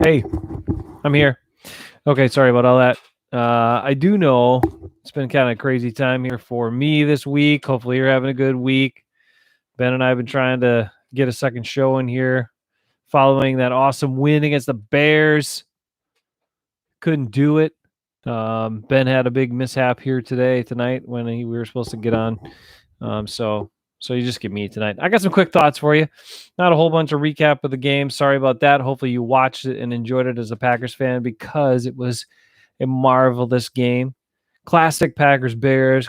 Hey, I'm here. Okay, sorry about all that. I do know it's been kind of crazy time here for me this week. Hopefully, you're having a good week. Ben and I have been trying to get a second show in here following that awesome win against the Bears. Couldn't do it. Ben had a big mishap here tonight when we were supposed to get on. So you just get me tonight. I got some quick thoughts for you. Not a whole bunch of recap of the game. Sorry about that. Hopefully you watched it and enjoyed it as a Packers fan because it was a marvelous game. Classic Packers Bears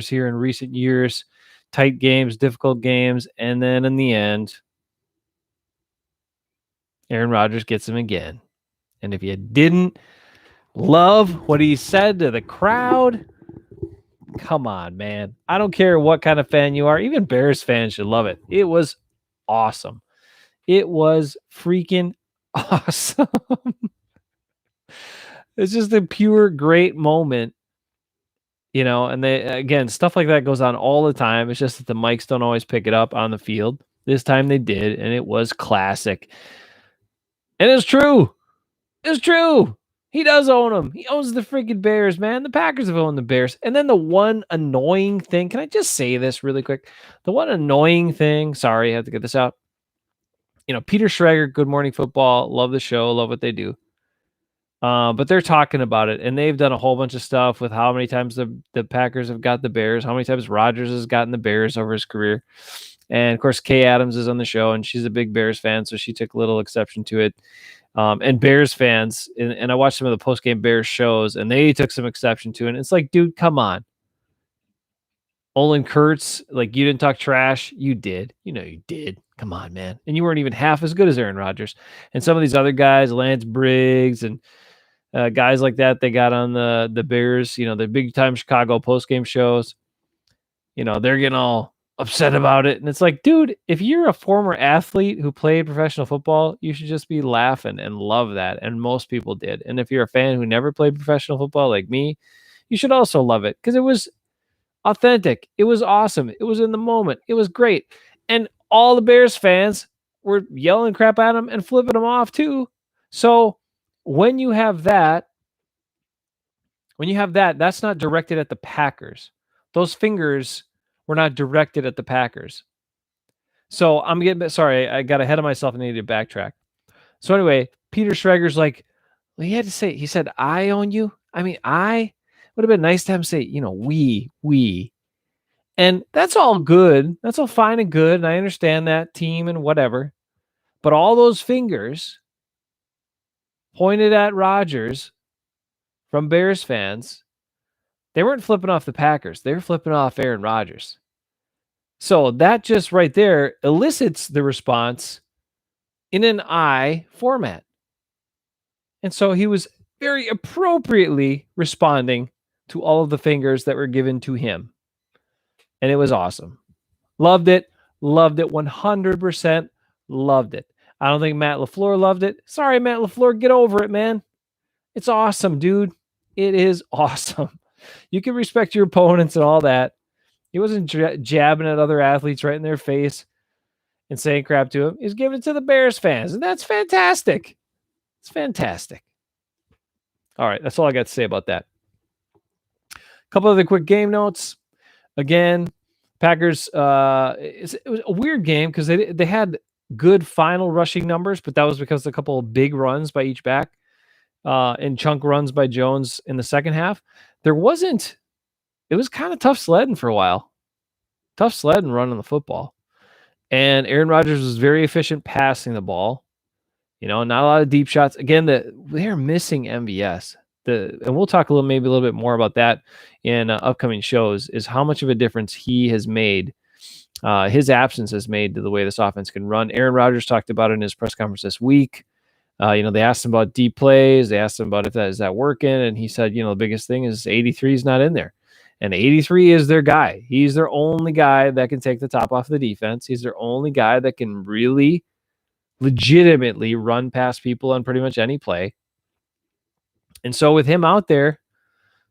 here in recent years. Tight games, difficult games, and then in the end, Aaron Rodgers gets him again. And if you didn't love what he said to the crowd, come on, man. I don't care what kind of fan you are. Even Bears fans should love it. It was awesome. It was freaking awesome. It's just a pure great moment, and again, stuff like that goes on all the time. It's just that the mics don't always pick it up on the field. This time they did, and it was classic. And it's true. It's true. He does own them. He owns the freaking Bears, man. The Packers have owned the Bears. And then the one annoying thing, can I just say this really quick? The one annoying thing, sorry, I have to get this out. Peter Schrager, Good Morning Football, love the show, love what they do. But they're talking about it, and they've done a whole bunch of stuff with how many times the Packers have got the Bears, how many times Rodgers has gotten the Bears over his career. And, of course, Kay Adams is on the show, and she's a big Bears fan, so she took a little exception to it. And Bears fans, and I watched some of the post-game Bears shows, and they took some exception to it. And it's like, dude, come on. Olin Kurtz, like, you didn't talk trash. You did. You did. Come on, man. And you weren't even half as good as Aaron Rodgers. And some of these other guys, Lance Briggs and guys like that, they got on the Bears, the big-time Chicago post-game shows. They're getting all upset about it. And it's like, dude, if you're a former athlete who played professional football, you should just be laughing and love that. And most people did. And if you're a fan who never played professional football like me, you should also love it because it was authentic. It was awesome. It was in the moment. It was great. And all the Bears fans were yelling crap at him and flipping him off too. So when you have that, that's not directed at the Packers. Those fingers were not directed at the Packers. So I'm getting sorry, I got ahead of myself and needed to backtrack. So anyway, Peter Schrager's like, well, he said, I own you. I mean, I would have been nice to have him say, we. And that's all good. That's all fine and good. And I understand that team and whatever. But all those fingers pointed at Rodgers from Bears fans, they weren't flipping off the Packers. They were flipping off Aaron Rodgers. So that just right there elicits the response in an I format. And so he was very appropriately responding to all of the fingers that were given to him. And it was awesome. Loved it. 100% loved it. I don't think Matt LaFleur loved it. Sorry, Matt LaFleur, get over it, man. It's awesome, dude. It is awesome. You can respect your opponents and all that. He wasn't jabbing at other athletes right in their face and saying crap to him. He's giving it to the Bears fans, and that's fantastic. It's fantastic. All right, that's all I got to say about that. A couple other quick game notes. Again, Packers, it was a weird game because they had good final rushing numbers, but that was because of a couple of big runs by each back and chunk runs by Jones in the second half. It was kind of tough sledding for a while. Tough sledding running the football. And Aaron Rodgers was very efficient passing the ball. Not a lot of deep shots. Again, they're missing MVS. And we'll talk maybe a little bit more about that in upcoming shows, is how much of a difference he has made. His absence has made to the way this offense can run. Aaron Rodgers talked about it in his press conference this week. They asked him about deep plays. They asked him about is that working? And he said, the biggest thing is 83 is not in there. And 83 is their guy. He's their only guy that can take the top off the defense. He's their only guy that can really legitimately run past people on pretty much any play. And so with him out there,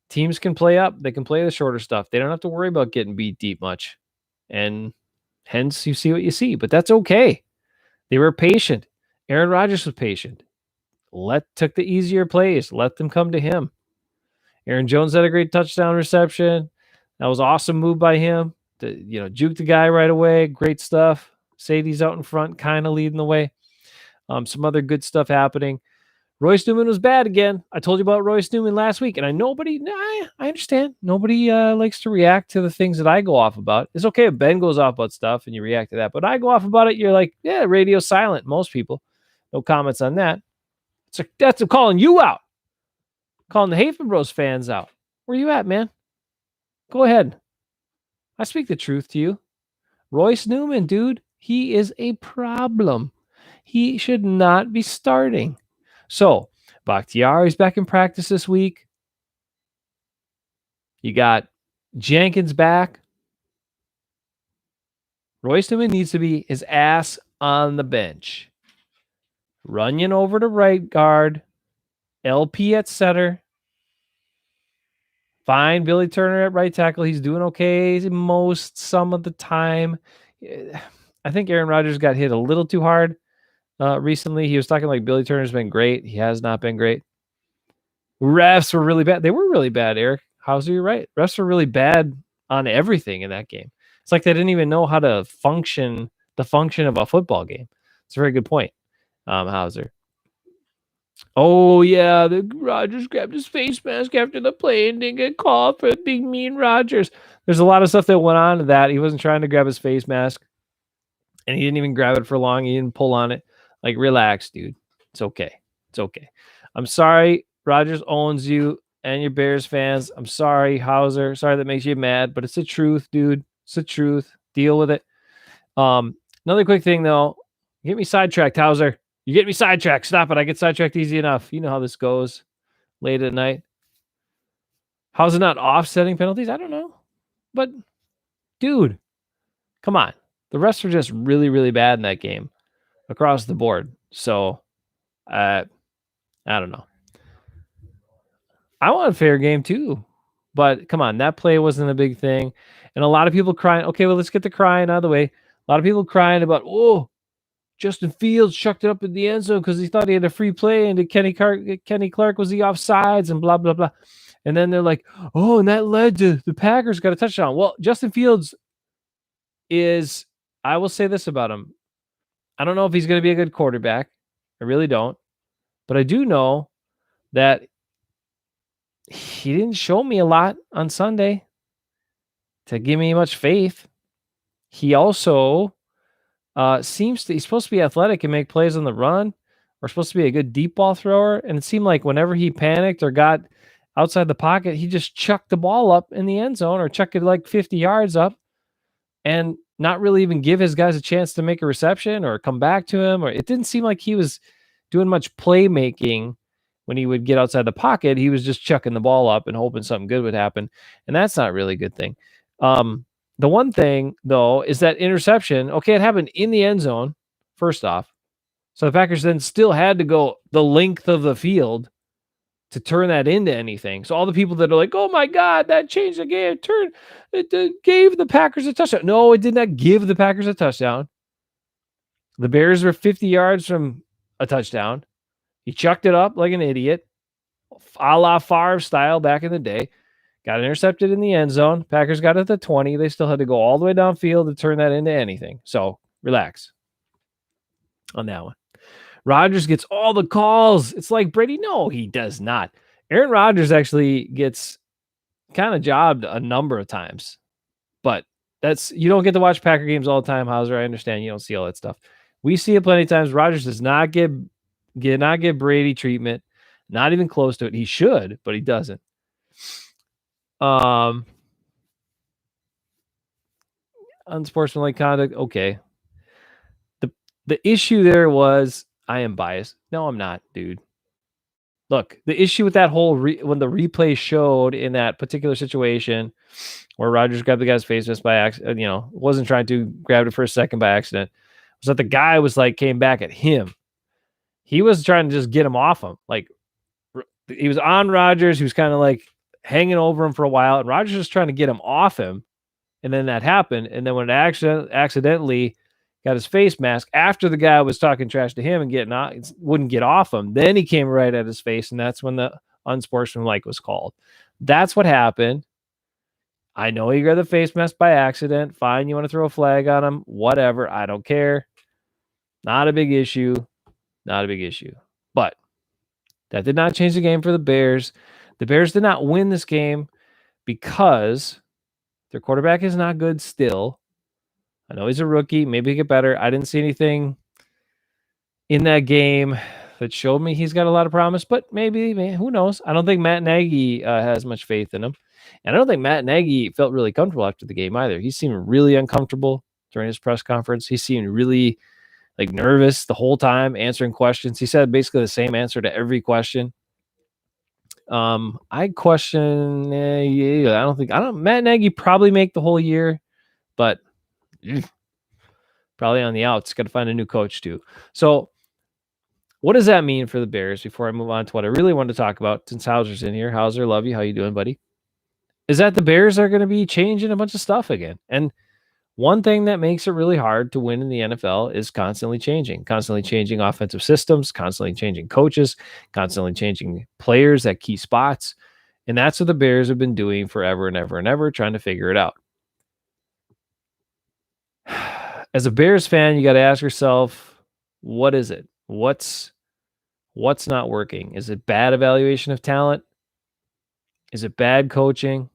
teams can play up. They can play the shorter stuff. They don't have to worry about getting beat deep much. And hence you see what you see. But that's okay. They were patient. Aaron Rodgers was patient. Took the easier plays. Let them come to him. Aaron Jones had a great touchdown reception. That was awesome move by him. Juke the guy right away. Great stuff. Sadie's out in front, kind of leading the way. Some other good stuff happening. Royce Newman was bad again. I told you about Royce Newman last week, and I understand. Nobody likes to react to the things that I go off about. It's okay if Ben goes off about stuff and you react to that, but I go off about it. You're like, yeah, radio silent. Most people, no comments on that. That's calling you out. Calling the Hafeman Bros fans out. Where you at, man? Go ahead. I speak the truth to you. Royce Newman, dude, he is a problem. He should not be starting. So, Bakhtiari's back in practice this week. You got Jenkins back. Royce Newman needs to be his ass on the bench. Runyon over to right guard. LP at center. Fine. Billy Turner at right tackle. He's doing okay some of the time. I think Aaron Rodgers got hit a little too hard recently. He was talking like Billy Turner's been great. He has not been great. Refs were really bad. They were really bad, Eric. How's you're right? Refs were really bad on everything in that game. It's like they didn't even know how to function of a football game. It's a very good point, Hauser. Oh, yeah, the Rodgers grabbed his face mask after the play and didn't get called for being mean Rodgers. There's a lot of stuff that went on to that. He wasn't trying to grab his face mask, and he didn't even grab it for long. He didn't pull on it. Like, relax, dude. It's okay. It's okay. I'm sorry Rodgers owns you and your Bears fans. I'm sorry, Hauser. Sorry that makes you mad, but it's the truth, dude. It's the truth. Deal with it. Another quick thing, though. You get me sidetracked, Hauser. You get me sidetracked. Stop it. I get sidetracked easy enough. You know how this goes late at night. How's it not offsetting penalties? I don't know. But, dude, come on. The refs were just really, really bad in that game across the board. So, I don't know. I want a fair game too. But, come on. That play wasn't a big thing. And a lot of people crying. Okay, well, let's get the crying out of the way. A lot of people crying about, Justin Fields chucked it up in the end zone because he thought he had a free play, and Kenny Clark was the offsides and blah, blah, blah. And then they're like, and that led to the Packers got a touchdown. Well, Justin Fields I will say this about him. I don't know if he's going to be a good quarterback. I really don't. But I do know that he didn't show me a lot on Sunday to give me much faith. He also he's supposed to be athletic and make plays on the run, or supposed to be a good deep ball thrower. And it seemed like whenever he panicked or got outside the pocket, he just chucked the ball up in the end zone or chucked it like 50 yards up and not really even give his guys a chance to make a reception or come back to him. Or it didn't seem like he was doing much playmaking when he would get outside the pocket. He was just chucking the ball up and hoping something good would happen. And that's not really a good thing. The one thing, though, is that interception. Okay, it happened in the end zone, first off. So the Packers then still had to go the length of the field to turn that into anything. So all the people that are like, oh, my God, that changed the game. It gave the Packers a touchdown. No, it did not give the Packers a touchdown. The Bears were 50 yards from a touchdown. He chucked it up like an idiot, a la Favre style back in the day. Got intercepted in the end zone. Packers got it at the 20. They still had to go all the way downfield to turn that into anything. So relax on that one. Rodgers gets all the calls. It's like Brady. No, he does not. Aaron Rodgers actually gets kind of jobbed a number of times. But you don't get to watch Packer games all the time, Hauser. I understand you don't see all that stuff. We see it plenty of times. Rodgers does not get Brady treatment. Not even close to it. He should, but he doesn't. Unsportsmanlike conduct. Okay. The issue there was I am biased. No, I'm not, dude. Look, the issue with that whole when the replay showed in that particular situation where Rodgers grabbed the guy's face mask by accident, wasn't trying to grab it for a second by accident, was that the guy was like came back at him. He was trying to just get him off him. Like he was on Rodgers. He was kind of like hanging over him for a while, and Rodgers was trying to get him off him. And then that happened. And then when it accidentally got his face mask after the guy was talking trash to him and wouldn't get off him. Then he came right at his face, and that's when the unsportsmanlike was called. That's what happened. I know he grabbed the face mask by accident. Fine, you want to throw a flag on him? Whatever. I don't care. Not a big issue. Not a big issue. But that did not change the game for the Bears. The Bears did not win this game because their quarterback is not good still. I know he's a rookie. Maybe he get better. I didn't see anything in that game that showed me he's got a lot of promise, but maybe who knows? I don't think Matt Nagy has much faith in him. And I don't think Matt Nagy felt really comfortable after the game either. He seemed really uncomfortable during his press conference. He seemed really nervous the whole time answering questions. He said basically the same answer to every question. I question, Matt Nagy probably make the whole year, but probably on the outs. Got to find a new coach too. So what does that mean for the Bears before I move on to what I really wanted to talk about, since Hauser's in here? Hauser, love you. How you doing, buddy? Is that the Bears are going to be changing a bunch of stuff again. And one thing that makes it really hard to win in the NFL is constantly changing offensive systems, constantly changing coaches, constantly changing players at key spots. And that's what the Bears have been doing forever and ever and ever, trying to figure it out. As a Bears fan, you got to ask yourself, what is it? What's not working? Is it bad evaluation of talent? Is it bad coaching?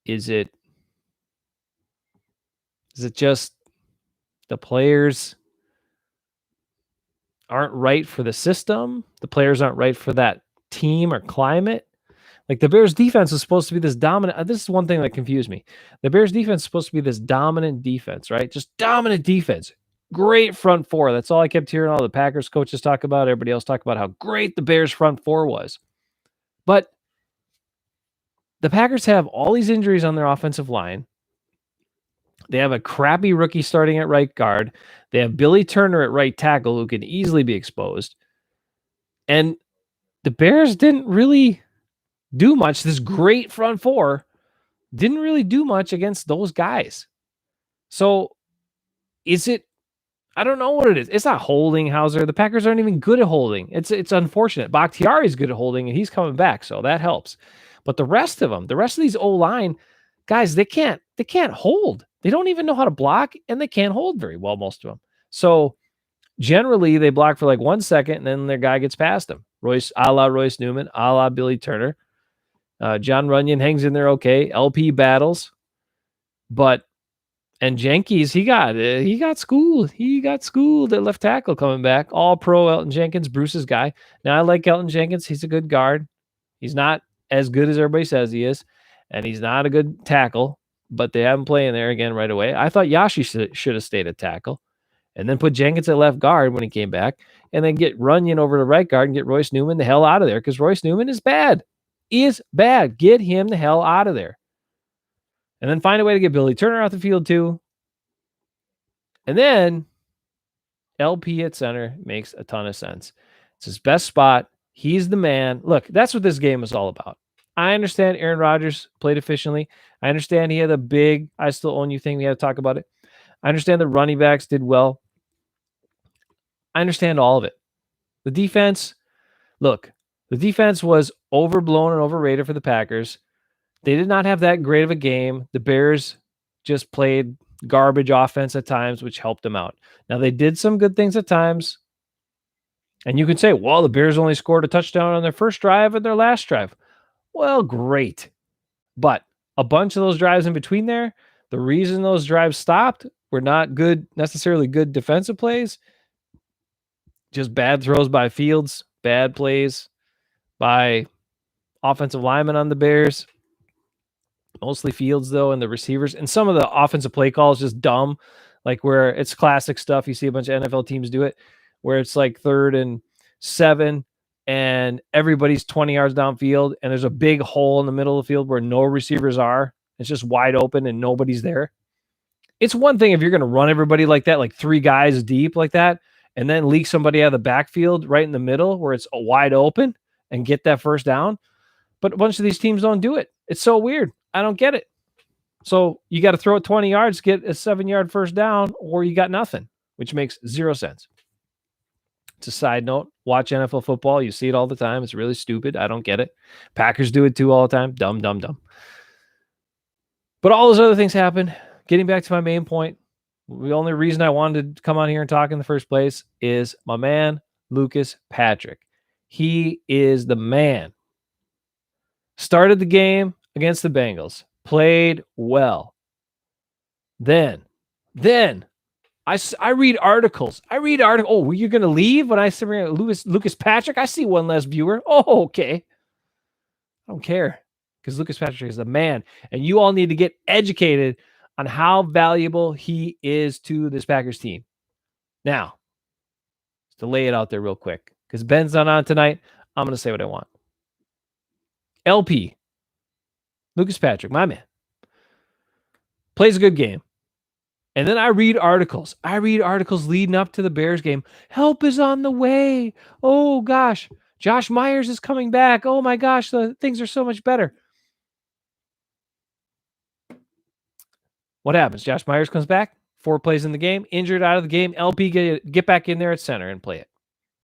Is it just the players aren't right for the system? The players aren't right for that team or climate? Like, the Bears defense is supposed to be this dominant. This is one thing that confused me. The Bears defense is supposed to be this dominant defense, right? Just dominant defense. Great front four. That's all I kept hearing all the Packers coaches talk about. Everybody else talk about how great the Bears front four was. But the Packers have all these injuries on their offensive line. They have a crappy rookie starting at right guard. They have Billy Turner at right tackle, who can easily be exposed. And the Bears didn't really do much. This great front four didn't really do much against those guys. So is it, I don't know what it is. It's not holding, Hauser. The Packers aren't even good at holding. It's unfortunate. Bakhtiari's good at holding, and he's coming back, so that helps. But the rest of these O-line guys, they can't hold. They don't even know how to block, and they can't hold very well, most of them. So generally, they block for like 1 second, and then their guy gets past them. A la Royce Newman, a la Billy Turner. John Runyon hangs in there okay. LP battles. And Jenkins, he got schooled. He got schooled at left tackle coming back. All pro Elton Jenkins, Bruce's guy. Now, I like Elton Jenkins. He's a good guard. He's not as good as everybody says he is, and he's not a good tackle, but they have him playing there again right away. I thought Yashi should have stayed at tackle and then put Jenkins at left guard when he came back, and then get Runyon over to right guard and get Royce Newman the hell out of there, because Royce Newman is bad. Get him the hell out of there. And then find a way to get Billy Turner off the field too. And then LP at center makes a ton of sense. It's his best spot. He's the man. Look, that's what this game is all about. I understand Aaron Rodgers played efficiently. I understand he had a big I still own you thing. We had to talk about it. I understand the running backs did well. I understand all of it. The defense was overblown and overrated for the Packers. They did not have that great of a game. The Bears just played garbage offense at times, which helped them out. Now, they did some good things at times. And you can say, well, the Bears only scored a touchdown on their first drive and their last drive. Well, great. But a bunch of those drives in between there, the reason those drives stopped were not necessarily good defensive plays, just bad throws by Fields, bad plays by offensive linemen on the Bears. Mostly Fields, though, and the receivers. And some of the offensive play calls just dumb, like where it's classic stuff. You see a bunch of NFL teams do it, where it's like 3rd and 7, and everybody's 20 yards downfield, and there's a big hole in the middle of the field where no receivers are. It's just wide open, and nobody's there. It's one thing if you're going to run everybody like that, like 3 guys deep like that, and then leak somebody out of the backfield right in the middle where it's wide open and get that first down. But a bunch of these teams don't do it. It's so weird. I don't get it. So you got to throw it 20 yards, get a 7-yard first down, or you got nothing, which makes zero sense. It's a side note. Watch NFL football. You see it all the time. It's really stupid. I don't get it. Packers do it too all the time. Dumb, dumb, dumb. But all those other things happen. Getting back to my main point, the only reason I wanted to come on here and talk in the first place is my man, Lucas Patrick. He is the man. Started the game against the Bengals. Played well. Then I read articles. Oh, you're going to leave when I say Lucas Patrick? I see one less viewer. Oh, okay. I don't care because Lucas Patrick is the man. And you all need to get educated on how valuable he is to this Packers team. Now, just to lay it out there real quick, because Ben's not on tonight, I'm going to say what I want. LP, Lucas Patrick, my man, plays a good game. And then I read articles. Leading up to the Bears game. Help is on the way. Oh, gosh. Josh Myers is coming back. Oh, my gosh. Things are so much better. What happens? Josh Myers comes back. 4 plays in the game. Injured out of the game. LP get back in there at center and play it.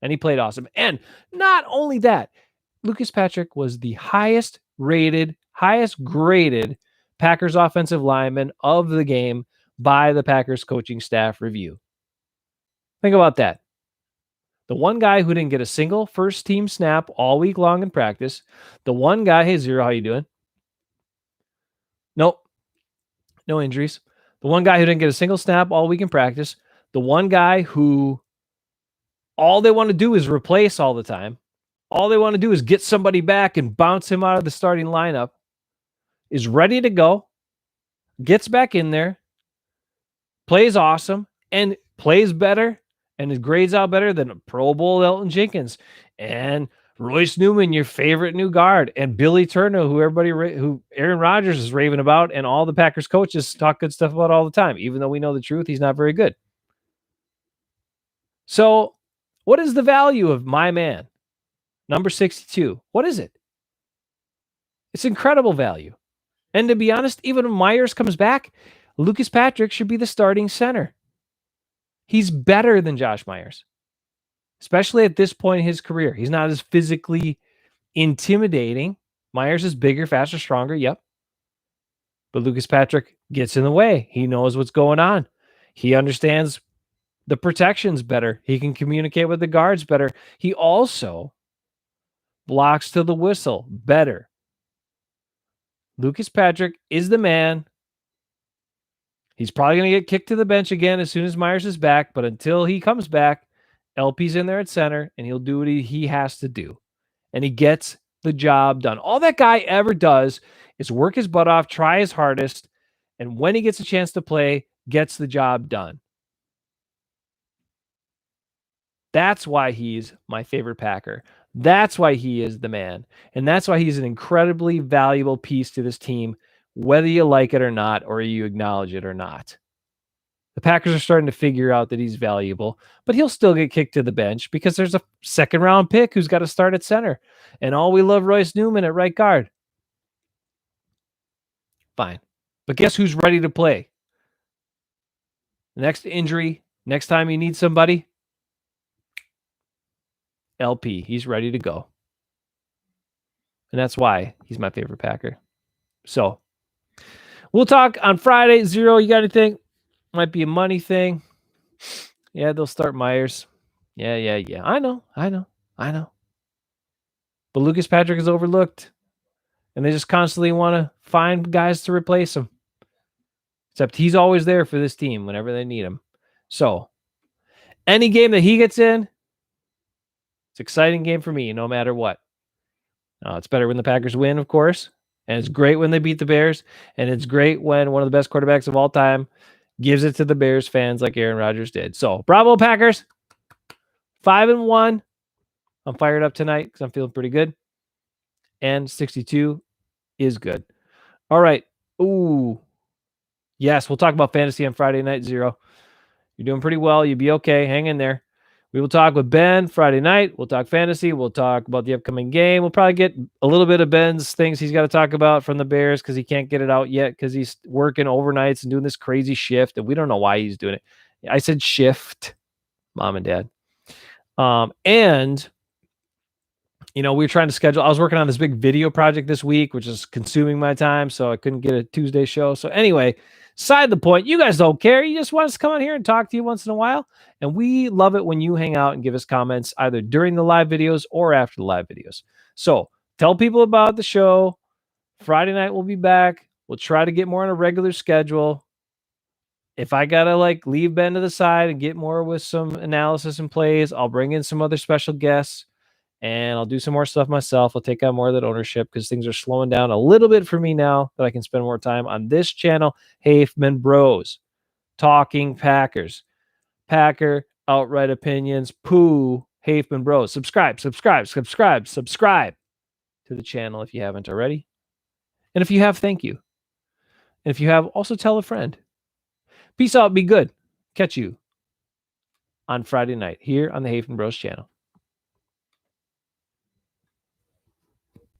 And he played awesome. And not only that, Lucas Patrick was the highest graded Packers offensive lineman of the game by the Packers coaching staff review. Think about that. The one guy who didn't get a single first team snap all week long in practice. The one guy, hey Zero, how you doing? Nope. No injuries. The one guy who didn't get a single snap all week in practice. The one guy who all they want to do is replace all the time. All they want to do is get somebody back and bounce him out of the starting lineup. Is ready to go. Gets back in there. Plays awesome and plays better and his grades out better than a Pro Bowl Elton Jenkins and Royce Newman, your favorite new guard, and Billy Turner, who Aaron Rodgers is raving about, and all the Packers coaches talk good stuff about all the time. Even though we know the truth, he's not very good. So, what is the value of my man, number 62? What is it? It's incredible value. And to be honest, even when Myers comes back, Lucas Patrick should be the starting center. He's better than Josh Myers, especially at this point in his career. He's not as physically intimidating. Myers is bigger, faster, stronger. Yep. But Lucas Patrick gets in the way. He knows what's going on. He understands the protections better. He can communicate with the guards better. He also blocks to the whistle better. Lucas Patrick is the man. He's probably going to get kicked to the bench again as soon as Myers is back. But until he comes back, LP's in there at center, and he'll do what he has to do. And he gets the job done. All that guy ever does is work his butt off, try his hardest, and when he gets a chance to play, gets the job done. That's why he's my favorite Packer. That's why he is the man. And that's why he's an incredibly valuable piece to this team, whether you like it or not, or you acknowledge it or not. The Packers are starting to figure out that he's valuable, but he'll still get kicked to the bench because there's a second-round pick who's got to start at center. And all we love Royce Newman at right guard. Fine. But guess who's ready to play? Next injury, next time you need somebody, LP. He's ready to go. And that's why he's my favorite Packer. So, we'll talk on Friday. Zero, you got anything? Might be a money thing. Yeah, they'll start Myers. Yeah. I know. But Lucas Patrick is overlooked. And they just constantly want to find guys to replace him. Except he's always there for this team whenever they need him. So, any game that he gets in, it's an exciting game for me, no matter what. It's better when the Packers win, of course. And it's great when they beat the Bears. And it's great when one of the best quarterbacks of all time gives it to the Bears fans like Aaron Rodgers did. So, bravo, Packers. 5-1. I'm fired up tonight because I'm feeling pretty good. And 62 is good. All right. Ooh. Yes, we'll talk about fantasy on Friday night, Zero. You're doing pretty well. You'll be okay. Hang in there. We will talk with Ben Friday night. We'll talk fantasy. We'll talk about the upcoming game. We'll probably get a little bit of Ben's things he's got to talk about from the Bears because he can't get it out yet because he's working overnights and doing this crazy shift. And we don't know why he's doing it. I said shift, mom and dad. And we were trying to schedule. I was working on this big video project this week, which is consuming my time. So I couldn't get a Tuesday show. So anyway, side the point, you guys don't care. You just want us to come on here and talk to you once in a while. And we love it when you hang out and give us comments either during the live videos or after the live videos. So tell people about the show. Friday night we'll be back. We'll try to get more on a regular schedule. If I got to leave Ben to the side and get more with some analysis and plays, I'll bring in some other special guests. And I'll do some more stuff myself. I'll take on more of that ownership because things are slowing down a little bit for me now that I can spend more time on this channel. Hafeman Bros, Talking Packers, Packer Outright Opinions, Pooh, Hafeman Bros. Subscribe to the channel if you haven't already. And if you have, thank you. And if you have, also tell a friend. Peace out. Be good. Catch you on Friday night here on the Hafeman Bros channel.